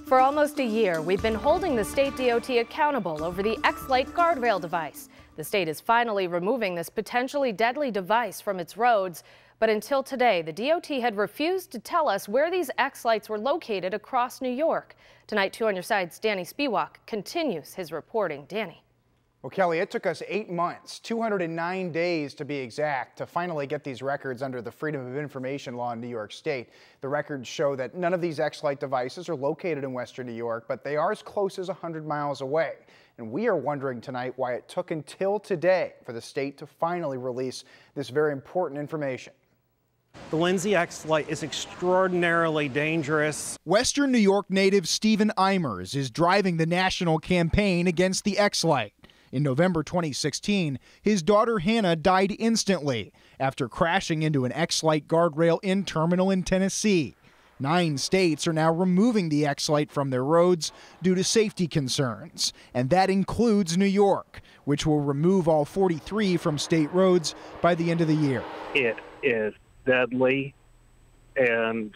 For almost a year, we've been holding the state DOT accountable over the X-Lite guardrail device. The state is finally removing this potentially deadly device from its roads. But until today, the DOT had refused to tell us where these X-Lites were located across New York. Tonight, 2 on Your Side's Danny Spiewak continues his reporting. Danny. Well, Kelly, it took us 8 months, 209 days to be exact, to finally get these records under the Freedom of Information law in New York State. The records show that none of these X-Lite devices are located in Western New York, but they are as close as 100 miles away. And we are wondering tonight why it took until today for the state to finally release this very important information. The Lindsay X-Lite is extraordinarily dangerous. Western New York native Stephen Eimers is driving the national campaign against the X-Lite. In November 2016, his daughter Hannah died instantly after crashing into an X-Lite guardrail in terminal in Tennessee. 9 states are now removing the X-Lite from their roads due to safety concerns, and that includes New York, which will remove all 43 from state roads by the end of the year. It is deadly, and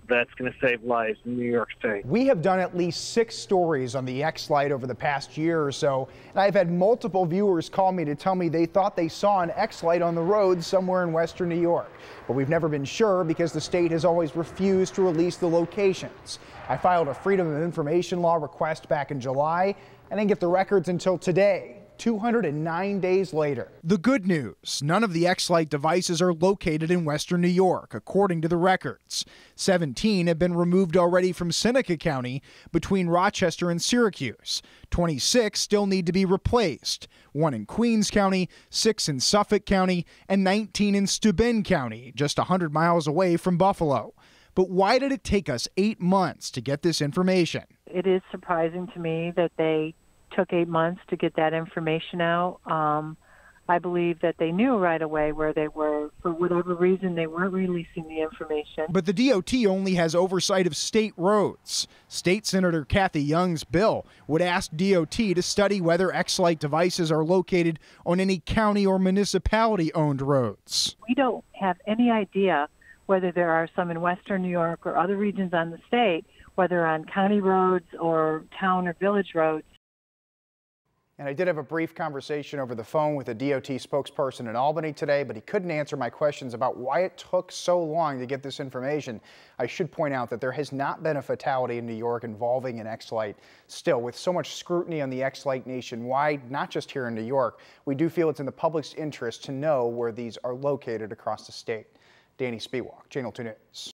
that's going to save lives in New York State. We have done at least 6 stories on the X-Lite over the past year or so, and I've had multiple viewers call me to tell me they thought they saw an X-Lite on the road somewhere in Western New York. But we've never been sure because the state has always refused to release the locations. I filed a Freedom of Information law request back in July and didn't get the records until today. 209 days later. The good news, none of the X-Lite devices are located in Western New York, according to the records. 17 have been removed already from Seneca County between Rochester and Syracuse. 26 still need to be replaced. 1 in Queens County, 6 in Suffolk County, and 19 in Steuben County, just 100 miles away from Buffalo. But why did it take us 8 months to get this information? It is surprising to me that they took 8 months to get that information out. I believe that they knew right away where they were. For whatever reason, they weren't releasing the information. But the DOT only has oversight of state roads. State Senator Kathy Young's bill would ask DOT to study whether X-Lite devices are located on any county or municipality-owned roads. We don't have any idea whether there are some in Western New York or other regions on the state, whether on county roads or town or village roads. And I did have a brief conversation over the phone with a DOT spokesperson in Albany today, but he couldn't answer my questions about why it took so long to get this information. I should point out that there has not been a fatality in New York involving an X-Lite. Still, with so much scrutiny on the X-Lite nationwide, not just here in New York, we do feel it's in the public's interest to know where these are located across the state. Danny Spiewak, Channel 2 News.